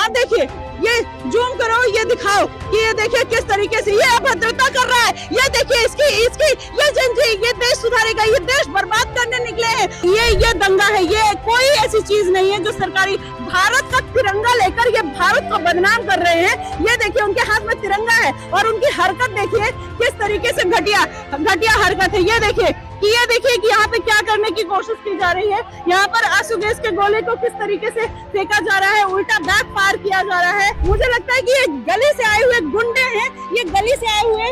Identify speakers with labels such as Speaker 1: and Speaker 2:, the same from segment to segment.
Speaker 1: आप देखिए, ये जूम करो, ये दिखाओ कि ये देखिए किस तरीके से ये अभद्रता कर रहा है। ये देखिए इसकी इसकी ये जनजी, ये देश सुधारेगा, ये देश बर्बाद करने निकले हैं। ये दंगा है, ये कोई ऐसी चीज नहीं है जो सरकारी भारत का तिरंगा लेकर ये भारत को बदनाम कर रहे हैं। ये देखिए उनके हाथ में तिरंगा है और उनकी हरकत देखिए किस तरीके से घटिया हरकत है। ये देखिए कि यहाँ पे क्या करने की कोशिश की जा रही है। यहाँ पर आंसू गैस के गोले को किस तरीके से फेंका जा रहा है, उल्टा बैक फायर किया जा रहा है। मुझे लगता है कि ये गली से आए हुए गुंडे हैं, ये गली से आए हुए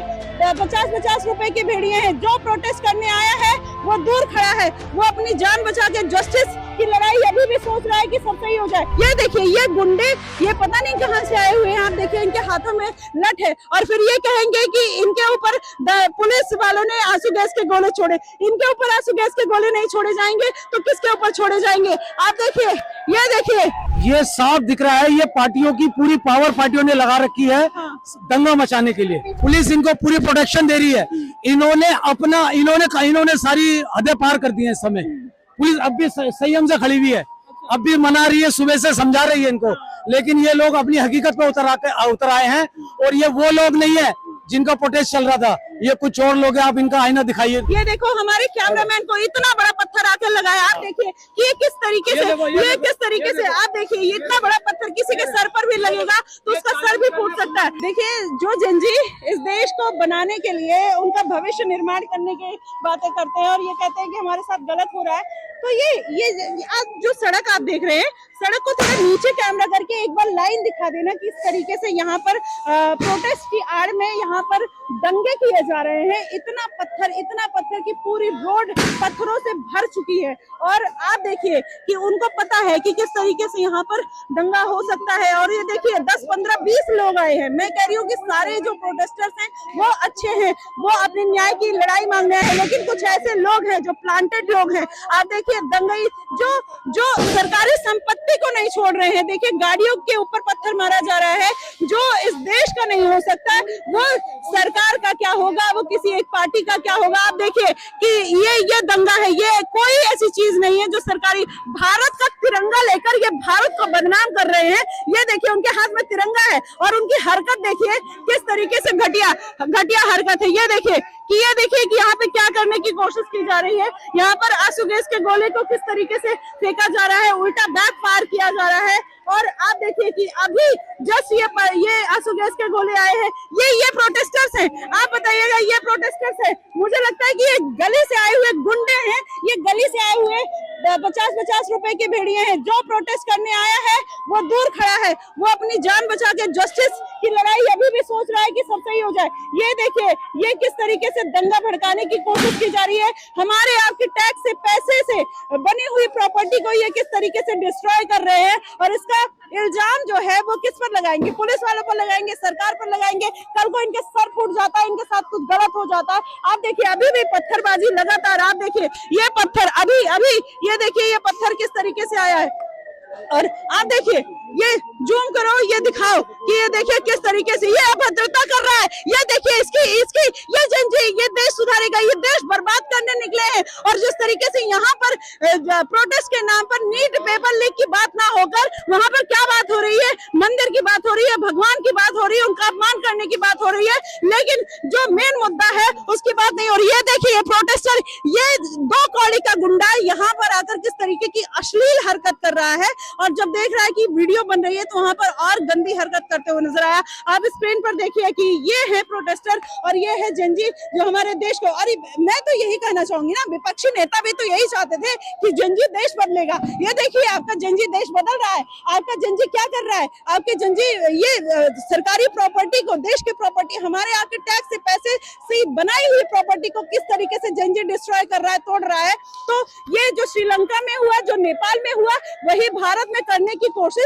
Speaker 1: 50-50 रुपए के भेड़िए हैं। जो प्रोटेस्ट करने आया है वो दूर खड़ा है, वो अपनी जान बचा के जस्टिस की लड़ाई अभी भी सोच रहा है कि सब सही हो जाए। ये देखिए ये गुंडे, ये पता नहीं कहां से आए हुए हैं। आप देखिए इनके हाथों में लठ है और फिर ये कहेंगे कि इनके ऊपर पुलिस वालों ने आंसू गैस के गोले छोड़े। इनके ऊपर आंसू गैस के गोले नहीं छोड़े जाएंगे तो किसके ऊपर छोड़े जाएंगे? आप देखिए, ये देखिए,
Speaker 2: ये साफ दिख रहा है, ये पार्टियों की पूरी पावर पार्टियों ने लगा रखी है दंगा मचाने के लिए। पुलिस इनको पूरी प्रोटेक्शन दे रही है। इन्होंने सारी हदें पार कर दी है इस समय। पुलिस अब भी संयम से खड़ी हुई है, अब भी मना रही है, सुबह से समझा रही है इनको, लेकिन ये लोग अपनी हकीकत पे उतर आए हैं। और ये वो लोग नहीं है जिनका प्रोटेस्ट चल रहा था, ये कुछ और लोग हैं। आप इनका आईना दिखाइए।
Speaker 1: ये देखो हमारे कैमरामैन को इतना बड़ा पत्थर आकर लगाया। आप देखिए कि ये किस तरीके से आप देखिए, ये इतना बड़ा पत्थर किसी के सर पर भी लगेगा तो उसका सर भी फूट सकता है। देखिए जो जनजी इस देश को बनाने के लिए, उनका भविष्य निर्माण करने की बातें करते हैं और ये कहते हैं कि हमारे साथ गलत हो रहा है, तो ये आज जो सड़क आप देख रहे हैं, सड़क को थोड़ा नीचे कैमरा करके एक बार लाइन दिखा देना किस तरीके से यहाँ पर प्रोटेस्ट की आड़ में यहाँ पर दंगे किए जा रहे हैं। इतना पत्थर की पूरी रोड पत्थरों से भर चुकी है और आप देखिए कि उनको पता है कि किस तरीके से यहाँ पर दंगा हो सकता है। और ये देखिए 10, 15, 20 लोग आए हैं। मैं कह रही हूँ कि सारे जो प्रोटेस्टर्स हैं वो अच्छे हैं, वो अपने न्याय की लड़ाई मांगने आए हैं, लेकिन कुछ ऐसे लोग हैं जो प्लांटेड लोग हैं। आप देखिए दंगाई जो सरकारी संपत्ति को नहीं छोड़ रहे हैं। देखिए गाड़ियों के ऊपर पत्थर मारा जा रहा है। जो इस देश का नहीं हो सकता वो सरकार का क्या होगा, वो किसी एक पार्टी का क्या होगा। आप देखिए कि ये दंगा है, ये कोई ऐसी चीज नहीं है जो सरकारी भारत का तिरंगा लेकर ये भारत को बदनाम कर रहे हैं। ये देखिए उनके हाथ में तिरंगा है और उनकी हरकत देखिए किस तरीके से घटिया हरकत है। ये देखिए कि यहाँ पे क्या करने की कोशिश की जा रही है। यहाँ पर आंसू गैस के गोले को किस तरीके से फेंका जा रहा है, उल्टा बैक फायर किया जा रहा है। और आप देखिए कि अभी जस्ट ये आंसू गैस के गोले आए हैं। ये प्रोटेस्टर्स हैं। आप बताइएगा, ये प्रोटेस्टर्स हैं। मुझे लगता है कि ये गली से आए हुए गुंडे हैं, ये गली से आए हुए 50-50 रुपए के भेड़िए हैं। जो प्रोटेस्ट करने आया है वो दूर खड़ा है, वो अपनी जान बचा के जस्टिस की लड़ाई अभी भी सोच रहा है कि सब सही हो जाए। ये देखिए ये किस तरीके से दंगा भड़काने की कोशिश की जा रही है। हमारे आपके टैक्स से, पैसे से बनी हुई प्रॉपर्टी को ये किस तरीके से डिस्ट्रॉय कर रहे हैं और इसका इल्जाम जो है वो किस पर लगाएंगे? पुलिस वालों पर लगाएंगे, सरकार पर लगाएंगे। कल को इनके सर फूट जाता है, इनके साथ कुछ गलत हो जाता है। आप देखिए अभी भी पत्थरबाजी लगातार। आप देखिए ये पत्थर अभी ये देखिए ये पत्थर किस तरीके से आया है और आप देखिए, ये जूम करो, ये दिखाओ कि ये देखिए किस तरीके से ये अभद्रता कर रहा है। ये देखिए इसकी ये जनजी, ये देश सुधारेगा, ये देश बर्बाद करने निकले हैं। और जिस तरीके से यहाँ पर प्रोटेस्ट के नाम पर नीट पेपर लीक की बात ना होकर वहां पर क्या बात हो रही है? मंदिर की बात हो रही है, भगवान की बात हो रही है, उनका अपमान करने की बात हो रही है, लेकिन जो मेन मुद्दा है उसकी बात नहीं हो रही है। देखिए प्रोटेस्टर, ये 2 कौड़ी का गुंडा यहाँ पर आकर किस तरीके की अश्लील हरकत कर रहा है और जब देख रहा है कि वीडियो बन रही है तो वहां पर और गंदी हरकत करते हुए नजर आया। आप स्क्रीन पर देखिए कि ये है प्रोटेस्टर और ये है जनजी जो हमारे देश को, और मैं तो यही कहना चाहूंगी ना, विपक्षी नेता भी तो यही चाहते थे कि जनजी देश बदलेगा। ये देखिए आपका जनजी देश बदल रहा है। आपका जनजी क्या कर रहा है? आपके जनजी ये सरकारी प्रॉपर्टी को, देश की प्रॉपर्टी, हमारे आपके टैक्स से, पैसे से बनाई हुई प्रॉपर्टी को किस तरीके से जनजी डिस्ट्रॉय कर रहा है, तोड़ रहा है। तो ये जो श्रीलंका में हुआ, जो नेपाल में हुआ, वही भारत में करने की कोशिश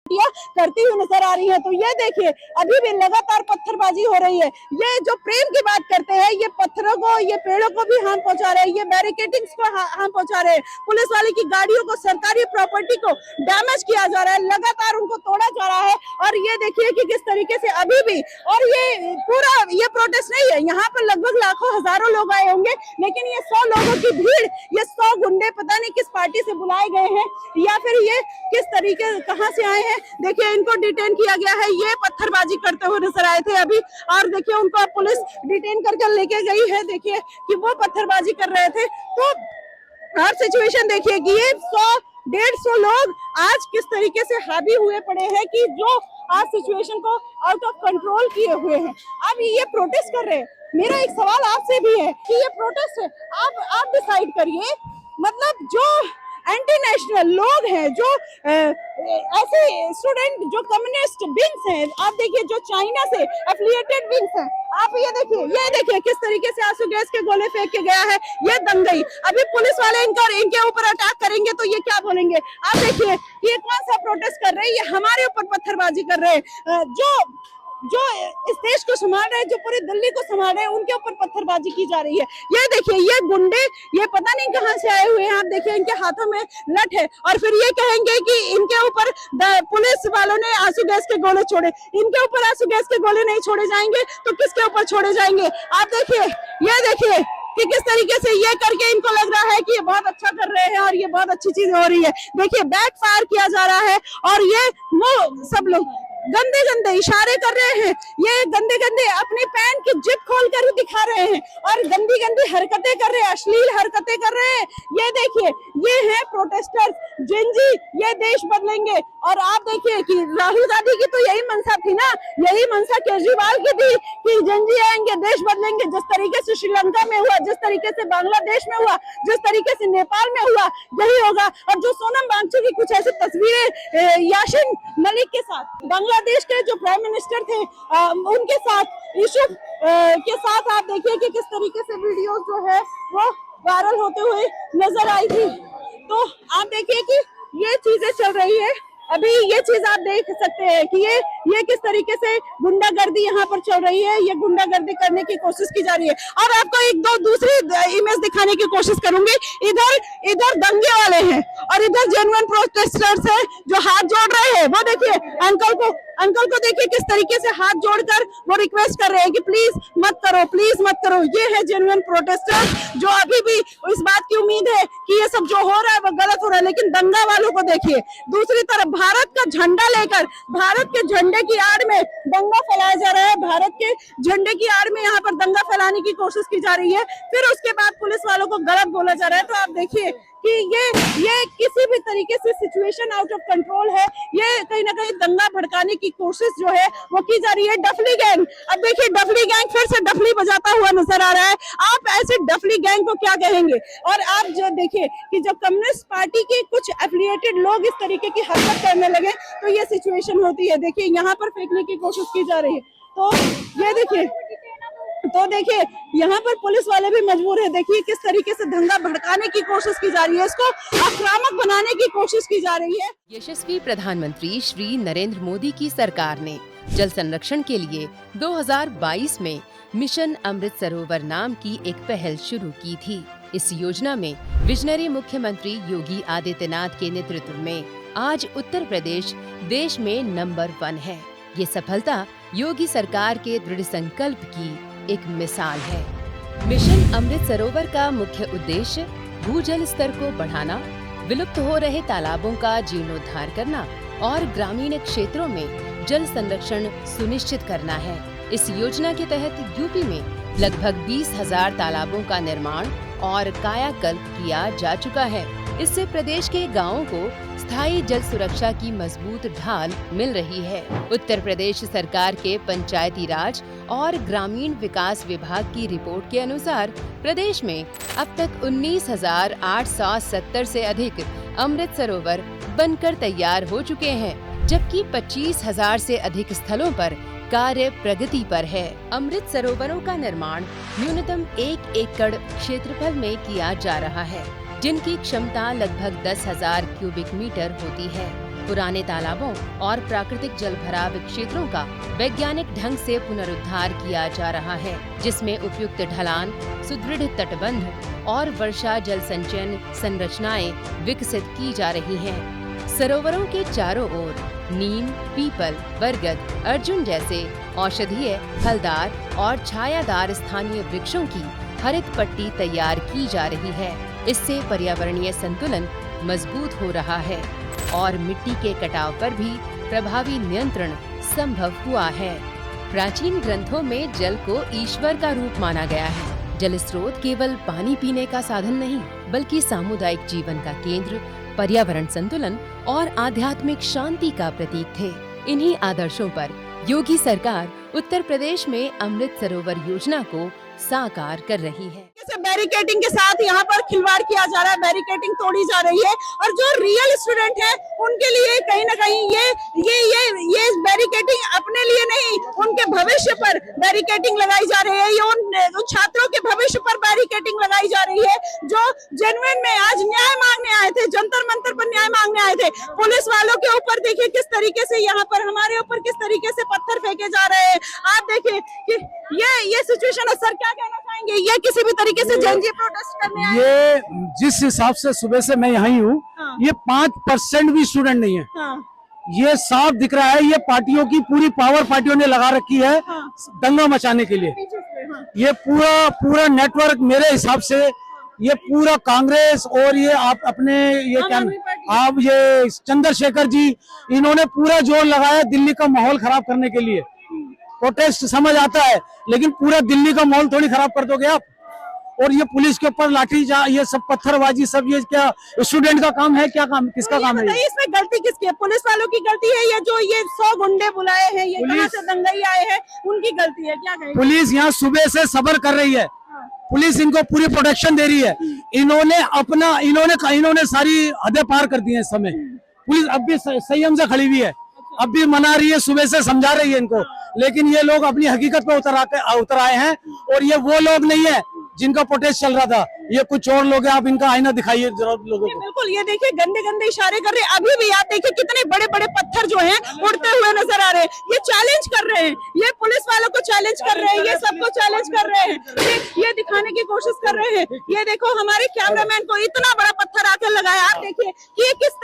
Speaker 1: ये करती हुई नजर आ रही है। तो ये देखिए अभी भी लगातार पत्थरबाजी हो रही है। ये जो प्रेम की बात करते हैं, ये पत्थरों को, ये पेड़ों को भी हार्म पहुंचा रहे हैं, ये बैरिकेडिंग्स को हार्म पहुंचा रहे हैं। पुलिस वाले की गाड़ियों को, सरकारी प्रॉपर्टी को डैमेज किया जा रहा है, लगातार उनको तोड़ा जा रहा है। और और ये देखिए कि किस तरीके से अभी भी, और ये पूरा ये प्रोटेस्ट नहीं है, यहाँ पर लगभग लाखों हजारों लोग आए होंगे, लेकिन ये 100 लोगों की भीड़, ये 100 गुंडे पता नहीं किस पार्टी से बुलाए गए हैं या फिर ये किस तरीके कहां से आए हैं। देखिए इनको डिटेन किया गया है, ये पत्थरबाजी करते हुए नजर आए थे अभी, और देखिए उनको पुलिस डिटेन करके लेके गई है। देखिए कि वो पत्थरबाजी कर रहे थे। तो हर सिचुएशन देखिए कि ये 100-150 लोग आज किस तरीके से हावी हुए पड़े हैं कि जो आज सिचुएशन को आउट ऑफ कंट्रोल किए हुए हैं। अब ये प्रोटेस्ट कर रहे हैं। मेरा एक सवाल आपसे भी है कि ये प्रोटेस्ट है, आप डिसाइड करिए, मतलब जो एंटी नेशनल लोग हैं, जो ऐसे स्टूडेंट जो कम्युनिस्ट विंग्स हैं, आप देखिए जो चाइना से एफिलिएटेड विंग्स हैं, आप ये देखिए किस तरीके से आंसू गैस के गोले फेंक के गया है। ये दंगई, अभी पुलिस वाले इनके ऊपर अटैक करेंगे तो ये क्या बोलेंगे। आप देखिए ये कौन सा प्रोटेस्ट कर रहे हैं, ये हमारे ऊपर पत्थरबाजी कर रहे हैं। जो इस देश को संभाल रहे हैं, जो पूरी दिल्ली को संभाल रहे हैं, उनके ऊपर पत्थरबाजी की जा रही है। ये देखिए ये गुंडे, ये पता नहीं कहां से आए हुए हैं। आप देखिए इनके हाथों में लठ है, और फिर ये कहेंगे कि इनके ऊपर पुलिस वालों ने आंसू गैस के गोले छोड़े। इनके ऊपर आंसू गैस के गोले नहीं छोड़े जाएंगे तो किसके ऊपर छोड़े जाएंगे। आप देखिए, ये देखिए कि किस तरीके से ये करके इनको लग रहा है कि ये बहुत अच्छा कर रहे हैं और ये बहुत अच्छी चीज हो रही है। देखिए बैक फायर किया जा रहा है, और ये वो सब लोग गंदे गंदे इशारे कर रहे हैं, ये गंदे गंदे अपनी पैंट की जिप खोल कर दिखा रहे हैं और गंदी गंदी हरकतें कर रहे हैं, अश्लील हरकतें कर रहे हैं। ये देखिए ये है प्रोटेस्टर्स, जिनजी ये देश बदलेंगे। और आप देखिए कि राहुल गांधी की तो यही मंशा थी ना, यही मंशा केजरीवाल की थी कि जिनजी आएंगे देश बदलेंगे। जिस तरीके से श्रीलंका में हुआ, जिस तरीके से बांग्लादेश में हुआ, जिस तरीके से नेपाल में हुआ, यही होगा। और जो सोनम वांगचुक की कुछ ऐसी तस्वीरें यासीन मलिक के साथ, बांग्लादेश के जो प्राइम मिनिस्टर थे उनके साथ, यूसुफ के साथ, आप देखिए कि किस तरीके से वीडियोस जो है वो वायरल होते हुए नजर आई थी। तो आप देखिए कि ये चीजें चल रही है। अभी ये चीज आप देख सकते हैं कि ये किस तरीके से गुंडागर्दी यहाँ पर चल रही है, ये गुंडागर्दी करने की कोशिश की जा रही है। और आपको एक दो दूसरी इमेज दिखाने की कोशिश करूंगी। इधर दंगे वाले हैं और इधर जेन्युइन प्रोटेस्टर्स हैं जो हाथ जोड़ रहे हैं। वो देखिए अंकल को देखिए किस तरीके से हाथ जोड़कर वो रिक्वेस्ट कर रहे हैं कि प्लीज मत करो, प्लीज मत करो। ये है जेन्युइन प्रोटेस्टर्स जो अभी भी इस बात की उम्मीद है कि ये सब जो हो रहा है वो गलत हो रहा है। लेकिन दंगा वालों को देखिए, दूसरी तरफ भारत का झंडा लेकर, भारत के झंडे की आड़ में दंगा फैलाया जा रहा है। भारत के झंडे की आड़ में यहाँ पर दंगा फैलाने की कोशिश की जा रही है, फिर उसके बाद पुलिस वालों को गलत बोला जा रहा है। तो आप देखिए कि ये किसी भी तरीके से सिचुएशन आउट ऑफ कंट्रोल है। ये कहीं ना कहीं दंगा भड़काने की कोशिश जो है वो की जा रही है। डफली गैंग, अब देखिए डफली गैंग फिर से डफली बजाता हुआ नजर आ रहा है। आप ऐसे डफली गैंग को क्या कहेंगे। और आप जो देखिए कि जब कम्युनिस्ट पार्टी के कुछ एफिलिएटेड लोग इस तरीके की हरकत करने लगे तो ये सिचुएशन होती है। देखिए यहाँ पर फेंकने की कोशिश की जा रही है। तो ये देखिए, तो देखिए यहाँ पर पुलिस वाले भी मजबूर है। देखिए किस तरीके से दंगा भड़काने की कोशिश की जा रही है, इसको आक्रामक बनाने की कोशिश की जा रही है।
Speaker 3: यशस्वी प्रधानमंत्री श्री नरेंद्र मोदी की सरकार ने जल संरक्षण के लिए 2022 में मिशन अमृत सरोवर नाम की एक पहल शुरू की थी। इस योजना में विजनरी मुख्यमंत्री योगी आदित्यनाथ के नेतृत्व में आज उत्तर प्रदेश देश में नंबर 1 है। ये सफलता योगी सरकार के दृढ़ संकल्प की एक मिसाल है। मिशन अमृत सरोवर का मुख्य उद्देश्य भूजल स्तर को बढ़ाना, विलुप्त हो रहे तालाबों का जीर्णोद्धार करना और ग्रामीण क्षेत्रों में जल संरक्षण सुनिश्चित करना है। इस योजना के तहत यूपी में लगभग 20,000 तालाबों का निर्माण और कायाकल्प किया जा चुका है। इससे प्रदेश के गांवों को स्थायी जल सुरक्षा की मजबूत ढाल मिल रही है। उत्तर प्रदेश सरकार के पंचायती राज और ग्रामीण विकास विभाग की रिपोर्ट के अनुसार प्रदेश में अब तक 19,870 से अधिक अमृत सरोवर बनकर तैयार हो चुके हैं, जबकि 25,000 से अधिक स्थलों पर कार्य प्रगति पर है। अमृत सरोवरों का निर्माण न्यूनतम 1 एकड़ क्षेत्रफल में किया जा रहा है, जिनकी क्षमता लगभग 10,000 क्यूबिक मीटर होती है। पुराने तालाबों और प्राकृतिक जल भराव क्षेत्रों का वैज्ञानिक ढंग से पुनरुद्धार किया जा रहा है, जिसमें उपयुक्त ढलान, सुदृढ़ तटबंध और वर्षा जल संचयन संरचनाएं विकसित की जा रही हैं। सरोवरों के चारों ओर नीम, पीपल, बरगद, अर्जुन जैसे औषधीय, फलदार और छायादार स्थानीय वृक्षों की हरित पट्टी तैयार की जा रही है। इससे पर्यावरणीय संतुलन मजबूत हो रहा है और मिट्टी के कटाव पर भी प्रभावी नियंत्रण संभव हुआ है। प्राचीन ग्रंथों में जल को ईश्वर का रूप माना गया है। जल स्रोत केवल पानी पीने का साधन नहीं, बल्कि सामुदायिक जीवन का केंद्र, पर्यावरण संतुलन और आध्यात्मिक शांति का प्रतीक थे। इन्हीं आदर्शों पर योगी सरकार उत्तर प्रदेश में अमृत सरोवर योजना को साकार कर रही है।
Speaker 1: बैरिकेडिंग के साथ यहाँ पर खिलवाड़ किया जा रहा है, बैरिकेडिंग तोड़ी जा रही है और जो रियल स्टूडेंट है उनके लिए कहीं ना कहीं ये बैरिकेडिंग अपने लिए नहीं, उनके भविष्य पर बैरिकेडिंग लगाई जा रही है। ये उन छात्रों के भविष्य पर बैरिकेडिंग लगाई जा रही है जो जेन्युइन में आज न्याय मांगने आए थे, जंतर मंतर पर न्याय मांगने आए थे। पुलिस वालों के ऊपर देखिए किस तरीके से यहाँ पर हमारे ऊपर किस तरीके से पत्थर फेंके जा रहे हैं। आप देखिए कि ये सिचुएशन है। सर क्या कहना चाहेंगे? ये किसी भी तरीके से जनजीय प्रोटेस्ट करने आए?
Speaker 2: ये जिस हिसाब से सुबह से मैं यहाँ ही हूँ, ये 5% भी स्टूडेंट नहीं है। ये साफ दिख रहा है, ये पार्टियों की पूरी पावर पार्टियों ने लगा रखी है दंगा मचाने के लिए। ये पूरा नेटवर्क मेरे हिसाब से ये पूरा कांग्रेस और ये आप अपने ये क्या आप ये चंद्रशेखर जी, इन्होंने पूरा जोर लगाया दिल्ली का माहौल खराब करने के लिए। प्रोटेस्ट समझ आता है, लेकिन पूरा दिल्ली का माहौल थोड़ी खराब कर दोगे आप। और ये पुलिस के ऊपर लाठी ये सब पत्थरबाजी सब, ये क्या स्टूडेंट का काम है? क्या काम, किसका काम है?
Speaker 1: इसमें गलती किसकी है? पुलिस वालों की गलती है या जो ये 100 गुंडे बुलाए हैं, ये कहां से दंगाई आए हैं, उनकी गलती है? क्या कहेंगे?
Speaker 2: पुलिस यहाँ सुबह से सब्र कर रही है, पुलिस इनको पूरी प्रोटेक्शन दे रही है। इन्होंने सारी हदें पार कर दी है इस समय। पुलिस अब भी संयम से खड़ी हुई है, अब भी मना रही है, सुबह से समझा रही है इनको, लेकिन ये लोग अपनी हकीकत पे उतर आए हैं। और ये वो लोग नहीं है जिनका प्रोटेस्ट चल रहा था, ये कुछ और लोग हैं। आप इनका आईना दिखाइए जरा लोगों को।
Speaker 1: बिल्कुल, ये देखिए गंदे गंदे इशारे कर रहे हैं। अभी भी आप देखिए कितने बड़े बड़े पत्थर जो हैं उड़ते हुए नजर आ रहे हैं। ये चैलेंज कर रहे हैं, ये पुलिस वालों को चैलेंज कर रहे हैं, ये सबको चैलेंज कर रहे हैं, ये दिखाने की कोशिश कर रहे हैं। ये देखो हमारे कैमरामैन को इतना बड़ा पत्थर आकर लगाया। आप देखिए कि ये किस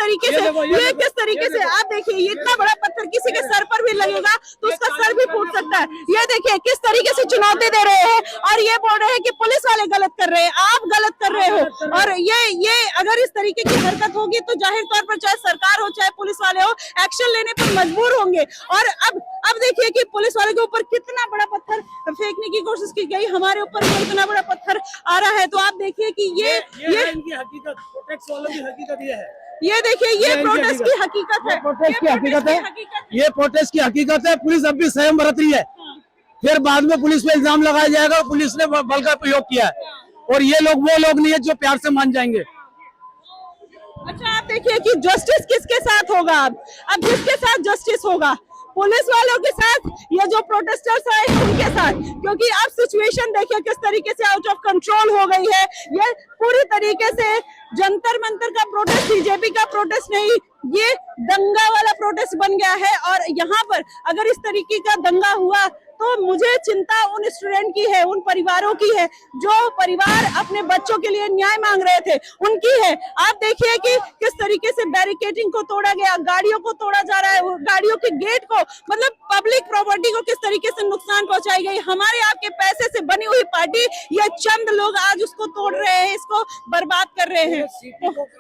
Speaker 1: तरीके से आप देखिए, ये इतना बड़ा पत्थर किसी के सर पर भी लगेगा तो उसका सर भी फूट सकता है। ये देखिए किस तरीके से चुनौती दे रहे हैं और ये बोल रहे हैं कि पुलिस वाले गलत कर रहे हैं, आप गलत कर रहे हो। और ये अगर इस तरीके की हरकत होगी तो जाहिर तौर पर चाहे सरकार हो चाहे पुलिस वाले हो, एक्शन लेने पर मजबूर होंगे। और अब देखिए कि पुलिस वाले के ऊपर कितना बड़ा पत्थर फेंकने की कोशिश की गई, हमारे ऊपर इतना बड़ा पत्थर आ रहा है। तो आप देखिए कि ये इनकी हकीकत, प्रोटेस्ट वालों की हकीकत ये है। ये देखिए ये प्रोटेस्ट की हकीकत है,
Speaker 2: प्रोटेस्ट की हकीकत है, ये प्रोटेस्ट की हकीकत है। पुलिस अब भी संयम बरत रही है, फिर बाद में पुलिस पे इल्जाम लगाया जाएगा पुलिस ने बल का प्रयोग किया है। और ये लोग वो लोग नहीं है जो प्यार से मान जाएंगे।
Speaker 1: अच्छा आप देखिए कि जस्टिस किसके साथ होगा? अब जिसके साथ जस्टिस होगा, पुलिस वालों के साथ या जो प्रोटेस्टर्स आए उनके साथ, क्योंकि अब सिचुएशन देखिए किस तरीके से आउट ऑफ कंट्रोल हो गई है। ये पूरी तरीके से जंतर मंतर का प्रोटेस्ट, बीजेपी का प्रोटेस्ट नहीं, ये दंगा वाला प्रोटेस्ट बन गया है। और यहाँ पर अगर इस तरीके का दंगा हुआ तो मुझे चिंता उन स्टूडेंट की है, उन परिवारों की है जो परिवार अपने बच्चों के लिए न्याय मांग रहे थे, उनकी है। आप देखिए कि किस तरीके से बैरिकेडिंग को तोड़ा गया, गाड़ियों को तोड़ा जा रहा है, गाड़ियों के गेट को, मतलब पब्लिक प्रॉपर्टी को किस तरीके से नुकसान पहुंचाई गई। हमारे आपके पैसे से बनी हुई पार्टी, ये चंद लोग आज उसको तोड़ रहे हैं, इसको बर्बाद कर रहे हैं।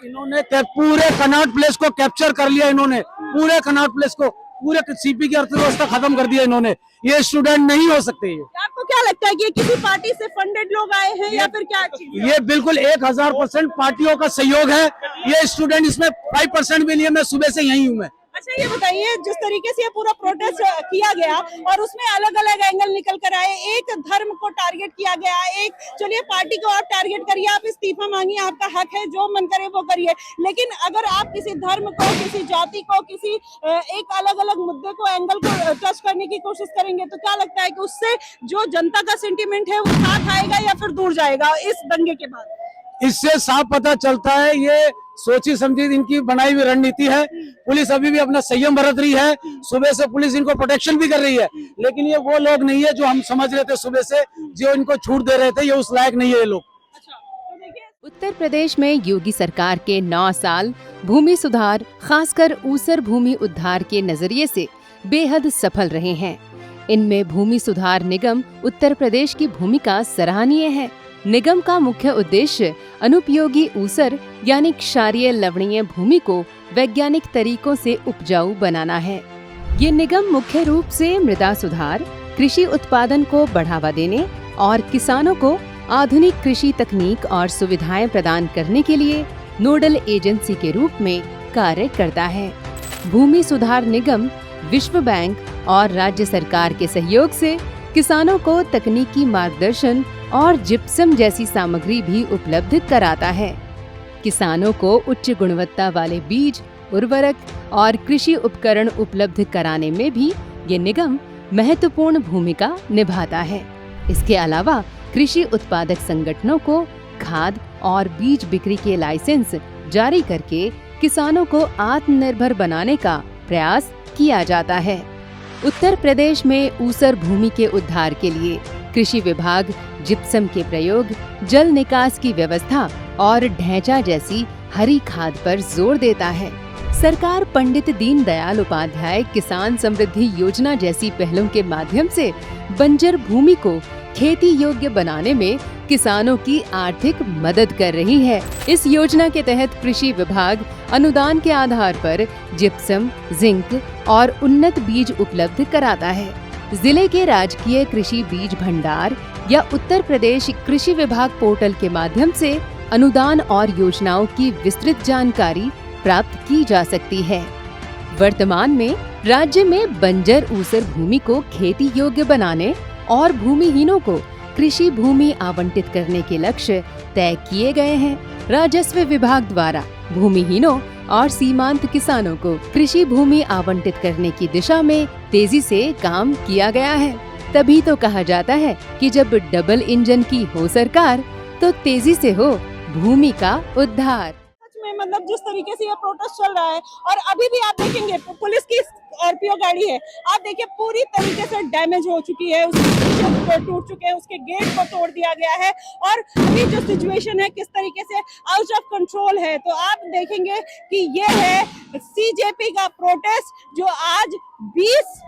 Speaker 2: इन्होंने पूरे कनॉट प्लेस को कैप्चर कर लिया, इन्होंने पूरे कनॉट प्लेस को, पूरे सीपी की अर्थव्यवस्था खत्म कर दिया इन्होंने। ये स्टूडेंट नहीं हो सकते। ये
Speaker 1: आपको क्या लगता है कि ये किसी पार्टी से फंडेड लोग आए हैं या फिर क्या चीज?
Speaker 2: ये बिल्कुल 1000% पार्टियों का सहयोग है। ये स्टूडेंट इसमें 5% भी नहीं है। मैं सुबह से यही हूँ मैं।
Speaker 1: अच्छा ये बताइए, जिस तरीके से ये पूरा प्रोटेस्ट किया गया और उसमें अलग अलग एंगल निकल कर आए, एक धर्म को टारगेट किया गया, एक चलिए पार्टी को आप टारगेट करिए, आप इस्तीफा मांगिए, आपका हक है, जो मन करे वो करिए, लेकिन अगर आप किसी धर्म को, किसी जाति को, किसी एक अलग अलग मुद्दे को, एंगल को टच करने की कोशिश करेंगे तो क्या लगता है कि उससे जो जनता का सेंटिमेंट है वो साथ आएगा या फिर दूर जाएगा इस दंगे के बाद?
Speaker 2: इससे साफ पता चलता है ये सोची समझी इनकी बनाई हुई रणनीति है। पुलिस अभी भी अपना संयम बरत रही है, सुबह से पुलिस इनको प्रोटेक्शन भी कर रही है, लेकिन ये वो लोग नहीं है जो हम समझ रहे थे सुबह से, जो इनको छूट दे रहे थे, ये उस लायक नहीं है ये लोग।
Speaker 1: अच्छा तो देखिए
Speaker 3: उत्तर प्रदेश में योगी सरकार के 9 साल भूमि सुधार, खासकर ऊसर भूमि उद्धार के नजरिए से बेहद सफल रहे हैं। इनमें भूमि सुधार निगम उत्तर प्रदेश की भूमिका सराहनीय है। निगम का मुख्य उद्देश्य अनुपयोगी ऊसर यानी क्षारीय लवणीय भूमि को वैज्ञानिक तरीकों से उपजाऊ बनाना है। ये निगम मुख्य रूप से मृदा सुधार, कृषि उत्पादन को बढ़ावा देने और किसानों को आधुनिक कृषि तकनीक और सुविधाएं प्रदान करने के लिए नोडल एजेंसी के रूप में कार्य करता है। भूमि सुधार निगम विश्व बैंक और राज्य सरकार के सहयोग से किसानों को तकनीकी मार्गदर्शन और जिप्सम जैसी सामग्री भी उपलब्ध कराता है। किसानों को उच्च गुणवत्ता वाले बीज, उर्वरक और कृषि उपकरण उपलब्ध कराने में भी ये निगम महत्वपूर्ण भूमिका निभाता है। इसके अलावा कृषि उत्पादक संगठनों को खाद और बीज बिक्री के लाइसेंस जारी करके किसानों को आत्मनिर्भर बनाने का प्रयास किया जाता है। उत्तर प्रदेश में ऊसर भूमि के उद्धार के लिए कृषि विभाग जिप्सम के प्रयोग, जल निकास की व्यवस्था और ढैंचा जैसी हरी खाद पर जोर देता है। सरकार पंडित दीनदयाल उपाध्याय किसान समृद्धि योजना जैसी पहलों के माध्यम से बंजर भूमि को खेती योग्य बनाने में किसानों की आर्थिक मदद कर रही है। इस योजना के तहत कृषि विभाग अनुदान के आधार पर जिप्सम, जिंक और उन्नत बीज उपलब्ध कराता है। जिले के राजकीय कृषि बीज भंडार या उत्तर प्रदेश कृषि विभाग पोर्टल के माध्यम से अनुदान और योजनाओं की विस्तृत जानकारी प्राप्त की जा सकती है। वर्तमान में राज्य में बंजर ऊसर भूमि को खेती योग्य बनाने और भूमिहीनों को कृषि भूमि आवंटित करने के लक्ष्य तय किए गए हैं। राजस्व विभाग द्वारा भूमिहीनों और सीमांत किसानों को कृषि भूमि आवंटित करने की दिशा में तेजी से काम किया गया है। तभी तो कहा जाता है कि जब डबल इंजन की हो सरकार तो तेजी से हो भूमि का उद्धार।
Speaker 1: में मतलब जिस तरीके से ये प्रोटेस्ट चल रहा है, और अभी भी आप देखेंगे पुलिस की स्कॉर्पियो गाड़ी है, आप देखिए पूरी तरीके से डैमेज हो चुकी है, उसके टूट चुके हैं, उसके गेट को तोड़ दिया गया है और अभी जो सिचुएशन है किस तरीके से आउट ऑफ कंट्रोल है। तो आप देखेंगे कि ये है सीजेपी का प्रोटेस्ट जो आज 20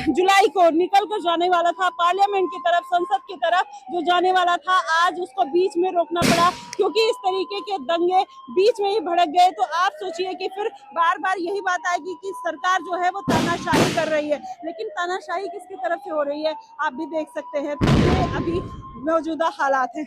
Speaker 1: जुलाई को निकल कर जाने वाला था पार्लियामेंट की तरफ, संसद की तरफ जो जाने वाला था, आज उसको बीच में रोकना पड़ा क्योंकि इस तरीके के दंगे बीच में ही भड़क गए। तो आप सोचिए कि फिर बार बार यही बात आएगी कि सरकार जो है वो तानाशाही कर रही है, लेकिन तानाशाही किसकी तरफ से हो रही है आप भी देख सकते हैं। तो ये अभी मौजूदा हालात हैं।